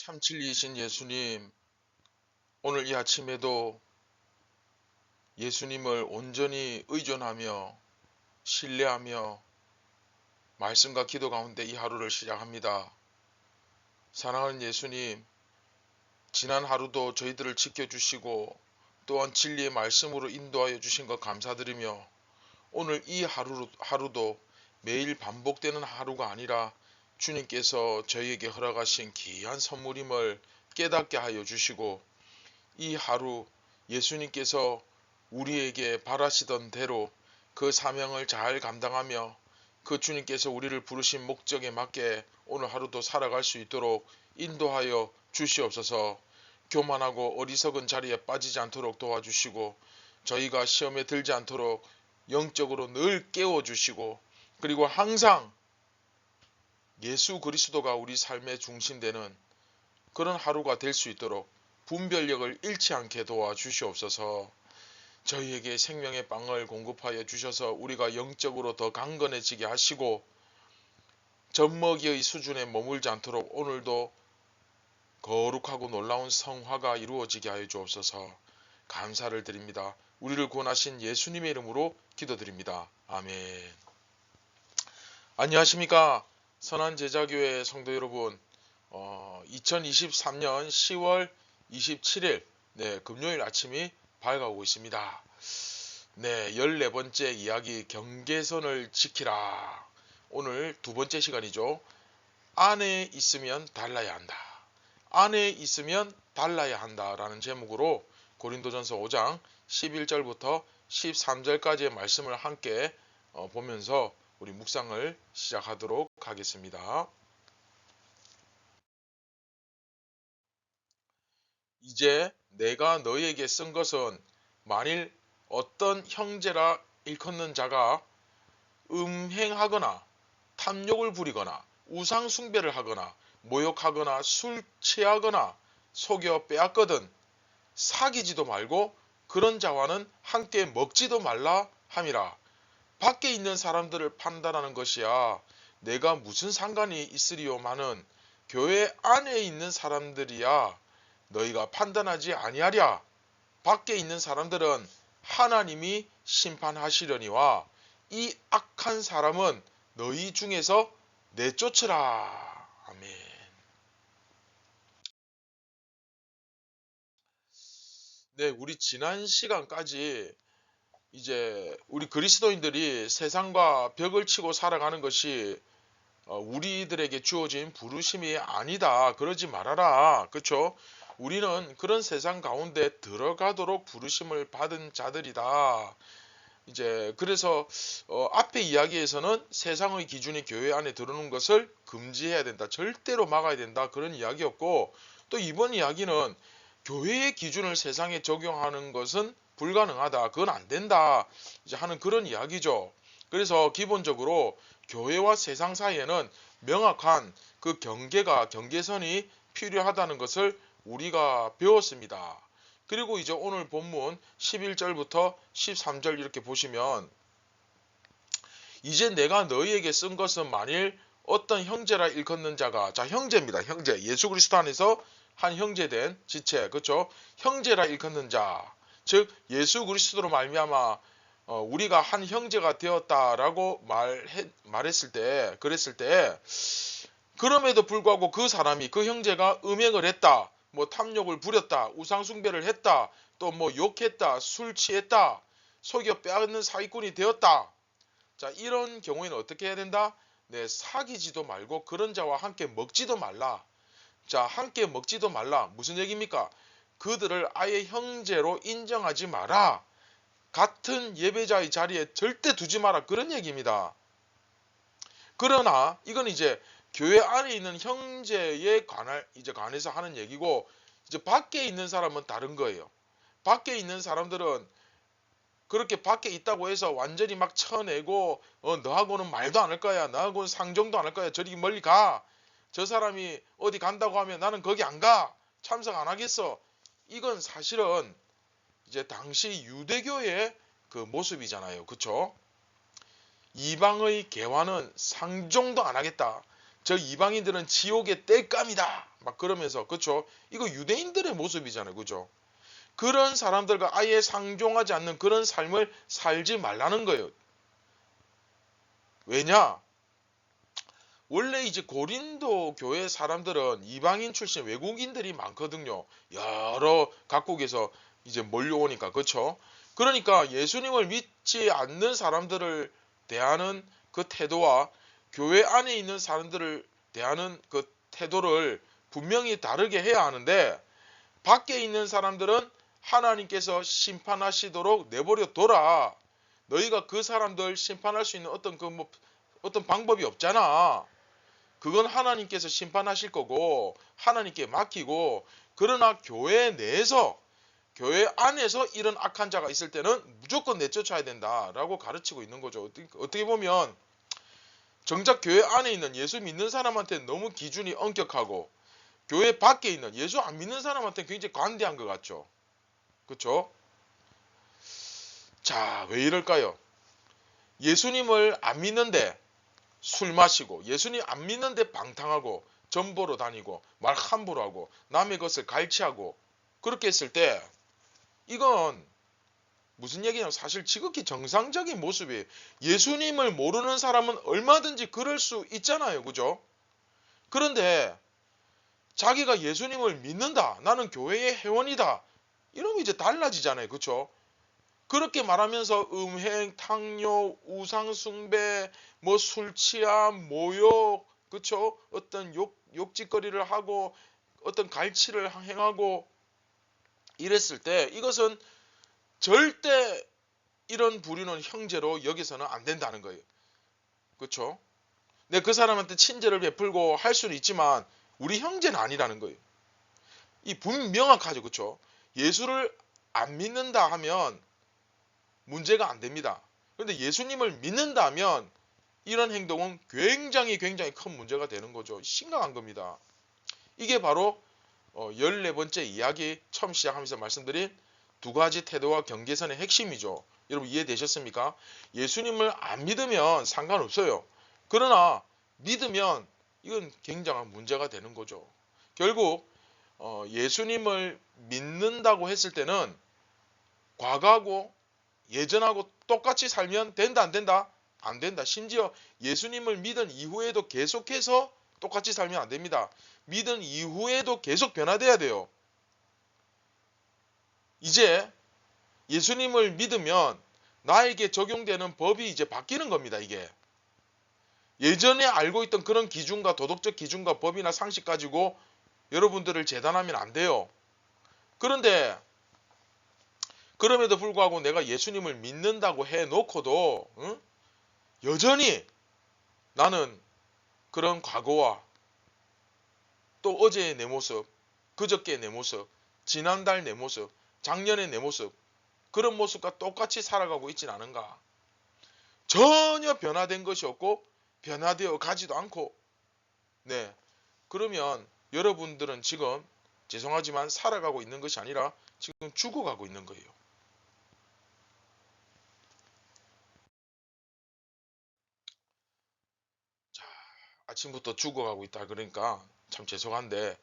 참 진리이신 예수님, 오늘 이 아침에도 예수님을 온전히 의존하며 신뢰하며 말씀과 기도 가운데 이 하루를 시작합니다. 사랑하는 예수님, 지난 하루도 저희들을 지켜주시고 또한 진리의 말씀으로 인도하여 주신 것 감사드리며 오늘 이 하루도 매일 반복되는 하루가 아니라 주님께서 저희에게 허락하신 귀한 선물임을 깨닫게 하여 주시고 이 하루 예수님께서 우리에게 바라시던 대로 그 사명을 잘 감당하며 그 주님께서 우리를 부르신 목적에 맞게 오늘 하루도 살아갈 수 있도록 인도하여 주시옵소서. 교만하고 어리석은 자리에 빠지지 않도록 도와주시고 저희가 시험에 들지 않도록 영적으로 늘 깨워주시고 그리고 항상 예수 그리스도가 우리 삶의 중심되는 그런 하루가 될 수 있도록 분별력을 잃지 않게 도와주시옵소서. 저희에게 생명의 빵을 공급하여 주셔서 우리가 영적으로 더 강건해지게 하시고 젖먹이의 수준에 머물지 않도록 오늘도 거룩하고 놀라운 성화가 이루어지게 하여 주옵소서. 감사를 드립니다. 우리를 구원하신 예수님의 이름으로 기도드립니다. 아멘. 안녕하십니까 선한제자교회 성도 여러분, 2023년 10월 27일 금요일 아침이 밝아오고 있습니다. 14번째 이야기 경계선을 지키라. 오늘 두 번째 시간이죠. 안에 있으면 달라야 한다. 안에 있으면 달라야 한다 라는 제목으로 고린도전서 5장 11절부터 13절까지의 말씀을 함께 보면서 우리 묵상을 시작하도록 하겠습니다. 이제 내가 너희에게 쓴 것은 만일 어떤 형제라 일컫는 자가 음행하거나 탐욕을 부리거나 우상 숭배를 하거나 모욕하거나 술 취하거나 속여 빼앗거든 사귀지도 말고 그런 자와는 함께 먹지도 말라 함이라. 밖에 있는 사람들을 판단하는 것이야 내가 무슨 상관이 있으리요마는 교회 안에 있는 사람들이야 너희가 판단하지 아니하랴. 밖에 있는 사람들은 하나님이 심판하시려니와 이 악한 사람은 너희 중에서 내쫓으라. 아멘. 우리 지난 시간까지 이제 우리 그리스도인들이 세상과 벽을 치고 살아가는 것이 우리들에게 주어진 부르심이 아니다. 그러지 말아라. 그렇죠? 우리는 그런 세상 가운데 들어가도록 부르심을 받은 자들이다. 이제 그래서 앞에 이야기에서는 세상의 기준이 교회 안에 들어오는 것을 금지해야 된다. 절대로 막아야 된다. 그런 이야기였고 또 이번 이야기는 교회의 기준을 세상에 적용하는 것은 불가능하다. 그건 안 된다. 이제 하는 그런 이야기죠. 그래서 기본적으로 교회와 세상 사이에는 명확한 그 경계선이 필요하다는 것을 우리가 배웠습니다. 그리고 이제 오늘 본문 11절부터 13절 이렇게 보시면 이제 내가 너희에게 쓴 것은 만일 어떤 형제라 일컫는 자가 형제입니다. 형제. 예수 그리스도 안에서 한 형제된 지체. 그렇죠? 형제라 일컫는 자. 즉 예수 그리스도로 말미암아 우리가 한 형제가 되었다라고 그랬을 때 그럼에도 불구하고 그 사람이 그 형제가 음행을 했다. 뭐 탐욕을 부렸다. 우상숭배를 했다. 또 뭐 욕했다. 술 취했다. 속여 빼앗는 사기꾼이 되었다. 자, 이런 경우에는 어떻게 해야 된다? 사귀지도 말고 그런 자와 함께 먹지도 말라. 자, 함께 먹지도 말라. 무슨 얘기입니까? 그들을 아예 형제로 인정하지 마라. 같은 예배자의 자리에 절대 두지 마라. 그런 얘기입니다. 그러나 이건 이제 교회 안에 있는 형제에 관해서 하는 얘기고 이제 밖에 있는 사람은 다른 거예요. 밖에 있는 사람들은 그렇게 밖에 있다고 해서 완전히 막 쳐내고 너하고는 말도 안 할 거야. 너하고는 상종도 안 할 거야. 저리 멀리 가. 저 사람이 어디 간다고 하면 나는 거기 안 가. 참석 안 하겠어. 이건 사실은 이제 당시 유대교의 그 모습이잖아요. 그쵸? 이방의 개화는 상종도 안 하겠다. 저 이방인들은 지옥의 땔감이다 막 그러면서, 그쵸? 이거 유대인들의 모습이잖아요, 그죠? 그런 사람들과 아예 상종하지 않는 그런 삶을 살지 말라는 거예요. 왜냐? 원래 이제 고린도 교회 사람들은 이방인 출신 외국인들이 많거든요. 여러 각국에서 이제 몰려오니까, 그쵸? 그러니까 예수님을 믿지 않는 사람들을 대하는 그 태도와 교회 안에 있는 사람들을 대하는 그 태도를 분명히 다르게 해야 하는데, 밖에 있는 사람들은 하나님께서 심판하시도록 내버려 둬라. 너희가 그 사람들 심판할 수 있는 어떤 어떤 방법이 없잖아. 그건 하나님께서 심판하실 거고 하나님께 맡기고, 그러나 교회 내에서, 교회 안에서 이런 악한 자가 있을 때는 무조건 내쫓아야 된다라고 가르치고 있는 거죠. 어떻게 보면 정작 교회 안에 있는 예수 믿는 사람한테 너무 기준이 엄격하고, 교회 밖에 있는 예수 안 믿는 사람한테 굉장히 관대한 것 같죠. 그렇죠? 자, 왜 이럴까요? 예수님을 안 믿는데 술 마시고, 예수님 안 믿는데 방탕하고, 전보로 다니고, 말 함부로 하고, 남의 것을 갈취하고, 그렇게 했을 때 이건 무슨 얘기냐면 사실 지극히 정상적인 모습이에요. 예수님을 모르는 사람은 얼마든지 그럴 수 있잖아요, 그죠? 그런데 자기가 예수님을 믿는다, 나는 교회의 회원이다, 이러면 이제 달라지잖아요, 그쵸? 그렇게 말하면서 음행, 탕료, 우상숭배, 뭐 술취함, 모욕, 그쵸? 어떤 욕짓거리를 하고 어떤 갈취를 행하고 이랬을 때, 이것은 절대 이런 부류는 형제로 여기서는 안 된다는 거예요. 그쵸? 내 그 사람한테 친절을 베풀고 할 수는 있지만 우리 형제는 아니라는 거예요. 이 분명하죠, 그쵸? 예수를 안 믿는다 하면 문제가 안 됩니다. 그런데 예수님을 믿는다 하면 이런 행동은 굉장히 큰 문제가 되는 거죠. 심각한 겁니다. 이게 바로 14번째 이야기 처음 시작하면서 말씀드린 두 가지 태도와 경계선의 핵심이죠. 여러분 이해되셨습니까? 예수님을 안 믿으면 상관없어요. 그러나 믿으면 이건 굉장한 문제가 되는 거죠. 결국 예수님을 믿는다고 했을 때는 과거하고 예전하고 똑같이 살면 된다, 안 된다? 안 된다. 심지어 예수님을 믿은 이후에도 계속해서 똑같이 살면 안 됩니다. 믿은 이후에도 계속 변화돼야 돼요. 이제 예수님을 믿으면 나에게 적용되는 법이 이제 바뀌는 겁니다, 이게. 예전에 알고 있던 그런 기준과 도덕적 기준과 법이나 상식 가지고 여러분들을 재단하면 안 돼요. 그런데 그럼에도 불구하고 내가 예수님을 믿는다고 해놓고도 여전히 나는 그런 과거와 또 어제의 내 모습, 그저께의 내 모습, 지난달 내 모습, 작년의 내 모습, 그런 모습과 똑같이 살아가고 있진 않은가. 전혀 변화된 것이 없고 변화되어 가지도 않고, 네, 그러면 여러분들은 지금 죄송하지만 살아가고 있는 것이 아니라 지금 죽어가고 있는 거예요. 자, 아침부터 죽어가고 있다 그러니까 참 죄송한데,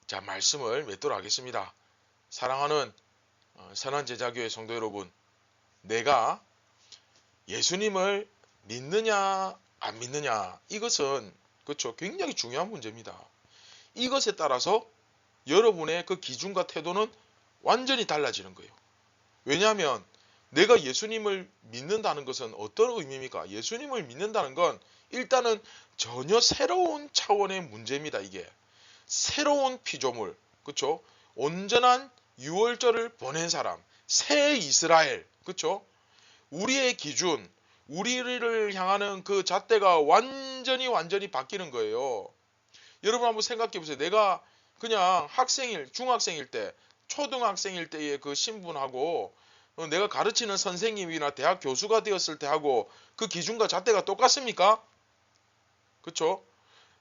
자, 말씀을 맺도록 하겠습니다. 사랑하는 선한 제자교회 성도 여러분, 내가 예수님을 믿느냐 안 믿느냐, 이것은 그렇죠, 굉장히 중요한 문제입니다. 이것에 따라서 여러분의 그 기준과 태도는 완전히 달라지는 거예요. 왜냐하면 내가 예수님을 믿는다는 것은 어떤 의미입니까? 예수님을 믿는다는 건 일단은 전혀 새로운 차원의 문제입니다. 이게 새로운 피조물, 그렇죠? 온전한 유월절을 보낸 사람, 새 이스라엘, 그렇죠? 우리의 기준, 우리를 향하는 그 잣대가 완전히 바뀌는 거예요. 여러분 한번 생각해 보세요. 내가 그냥 중학생일 때, 초등학생일 때의 그 신분하고 내가 가르치는 선생님이나 대학 교수가 되었을 때 하고 그 기준과 잣대가 똑같습니까? 그쵸?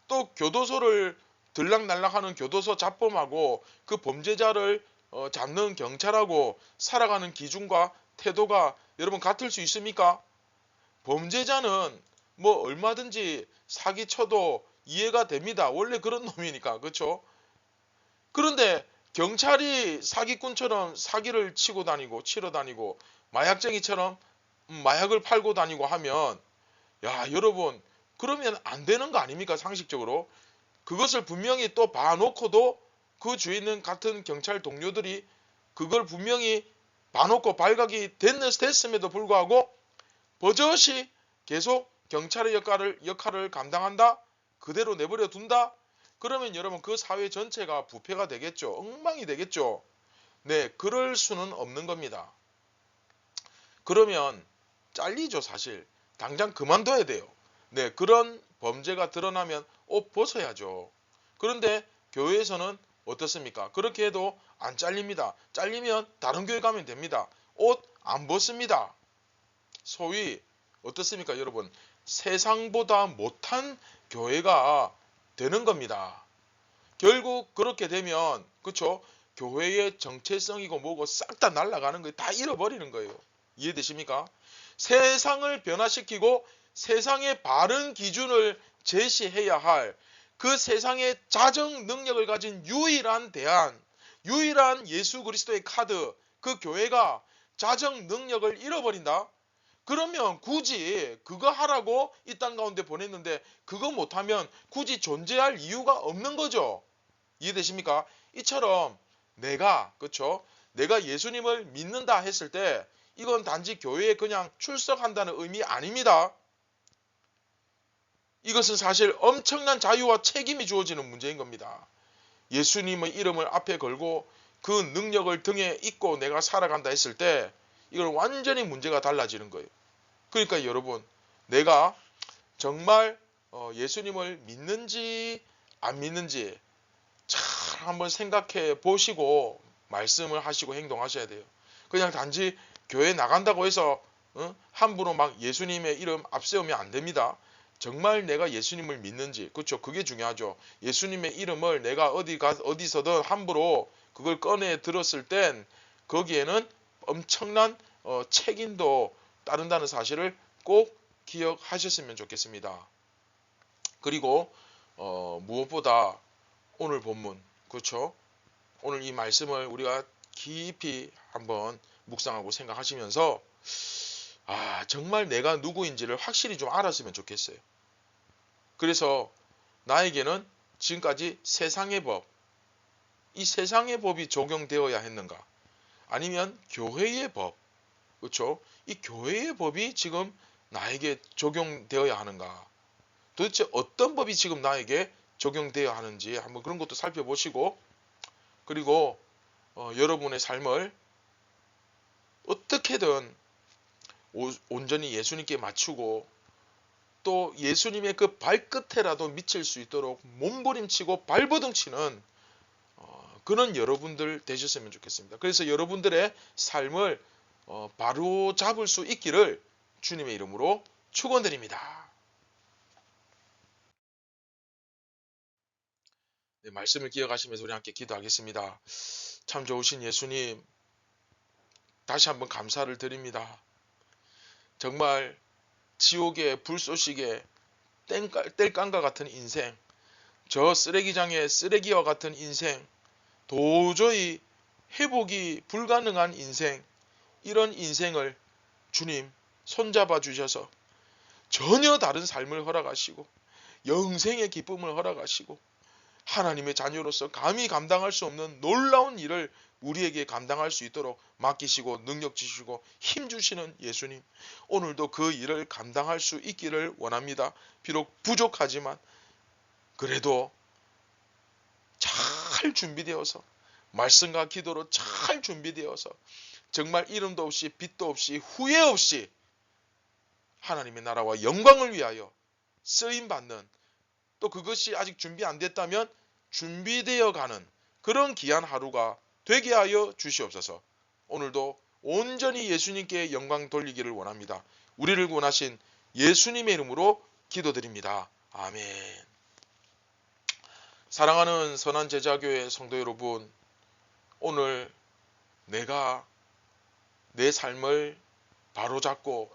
또 교도소를 들락날락하는 교도소 잡범하고 그 범죄자를 잡는 경찰하고 살아가는 기준과 태도가 여러분 같을 수 있습니까? 범죄자는 뭐 얼마든지 사기쳐도 이해가 됩니다. 원래 그런 놈이니까. 그렇죠? 그런데 경찰이 사기꾼처럼 사기를 치고 다니고 치러 다니고 마약쟁이처럼 마약을 팔고 다니고 하면, 야 여러분, 그러면 안 되는 거 아닙니까? 상식적으로. 그것을 분명히 또 봐놓고도 그 주위에 있는 같은 경찰 동료들이 그걸 분명히 봐놓고 발각이 됐음에도 불구하고 버젓이 계속 경찰의 역할을 감당한다? 그대로 내버려 둔다? 그러면 여러분 그 사회 전체가 부패가 되겠죠. 엉망이 되겠죠. 네, 그럴 수는 없는 겁니다. 그러면 잘리죠, 사실. 당장 그만둬야 돼요. 네, 그런 범죄가 드러나면 옷 벗어야죠. 그런데 교회에서는 어떻습니까? 그렇게 해도 안 잘립니다. 잘리면 다른 교회 가면 됩니다. 옷 안 벗습니다. 소위 어떻습니까, 여러분? 세상보다 못한 교회가 되는 겁니다. 결국 그렇게 되면, 그쵸? 교회의 정체성이고 뭐고 싹 다 날아가는 거예요. 다 잃어버리는 거예요. 이해되십니까? 세상을 변화시키고 세상의 바른 기준을 제시해야 할 그 세상의 자정 능력을 가진 유일한 대안, 유일한 예수 그리스도의 카드, 그 교회가 자정 능력을 잃어버린다? 그러면 굳이 그거 하라고 이 땅 가운데 보냈는데 그거 못하면 굳이 존재할 이유가 없는 거죠. 이해되십니까? 이처럼 그쵸? 내가 예수님을 믿는다 했을 때 이건 단지 교회에 그냥 출석한다는 의미 아닙니다. 이것은 사실 엄청난 자유와 책임이 주어지는 문제인 겁니다. 예수님의 이름을 앞에 걸고 그 능력을 등에 입고 내가 살아간다 했을 때 이건 완전히 문제가 달라지는 거예요. 그러니까 여러분, 내가 정말 예수님을 믿는지 안 믿는지 잘 한번 생각해 보시고 말씀을 하시고 행동하셔야 돼요. 그냥 단지 교회 나간다고 해서 함부로 막 예수님의 이름 앞세우면 안 됩니다. 정말 내가 예수님을 믿는지, 그렇죠? 그게 중요하죠. 예수님의 이름을 내가 어디서든 함부로 그걸 꺼내 들었을 땐 거기에는 엄청난 책임도 따른다는 사실을 꼭 기억하셨으면 좋겠습니다. 그리고 무엇보다 오늘 본문, 그렇죠? 오늘 이 말씀을 우리가 깊이 한번 묵상하고 생각하시면서 정말 내가 누구인지를 확실히 좀 알았으면 좋겠어요. 그래서 나에게는 지금까지 세상의 법, 이 세상의 법이 적용되어야 했는가? 아니면 교회의 법, 그렇죠? 이 교회의 법이 지금 나에게 적용되어야 하는가? 도대체 어떤 법이 지금 나에게 적용되어야 하는지 한번 그런 것도 살펴보시고, 그리고 여러분의 삶을 어떻게든 온전히 예수님께 맞추고 또 예수님의 그 발끝에라도 미칠 수 있도록 몸부림치고 발버둥치는 그런 여러분들 되셨으면 좋겠습니다. 그래서 여러분들의 삶을 바로 잡을 수 있기를 주님의 이름으로 축원드립니다. 네, 말씀을 기억하시면서 우리 함께 기도하겠습니다. 참 좋으신 예수님, 다시 한번 감사를 드립니다. 정말 지옥의 불쏘시개 뗄감과 같은 인생, 저 쓰레기장의 쓰레기와 같은 인생, 도저히 회복이 불가능한 인생, 이런 인생을 주님 손잡아 주셔서 전혀 다른 삶을 허락하시고 영생의 기쁨을 허락하시고 하나님의 자녀로서 감히 감당할 수 없는 놀라운 일을 우리에게 감당할 수 있도록 맡기시고 능력 주시고 힘 주시는 예수님, 오늘도 그 일을 감당할 수 있기를 원합니다. 비록 부족하지만 그래도 잘 준비되어서 말씀과 기도로 잘 준비되어서 정말 이름도 없이 빛도 없이 후회 없이 하나님의 나라와 영광을 위하여 쓰임받는, 또 그것이 아직 준비 안 됐다면 준비되어 가는 그런 귀한 하루가 되게 하여 주시옵소서. 오늘도 온전히 예수님께 영광 돌리기를 원합니다. 우리를 구원하신 예수님의 이름으로 기도드립니다. 아멘. 사랑하는 선한 제자교회 성도 여러분, 오늘 내가 내 삶을 바로잡고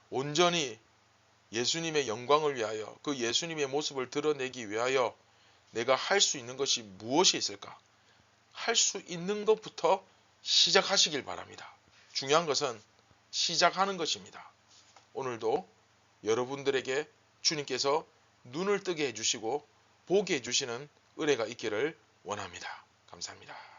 온전히 예수님의 영광을 위하여, 그 예수님의 모습을 드러내기 위하여 내가 할 수 있는 것이 무엇이 있을까? 할 수 있는 것부터 시작하시길 바랍니다. 중요한 것은 시작하는 것입니다. 오늘도 여러분들에게 주님께서 눈을 뜨게 해주시고 보게 해주시는 은혜가 있기를 원합니다. 감사합니다.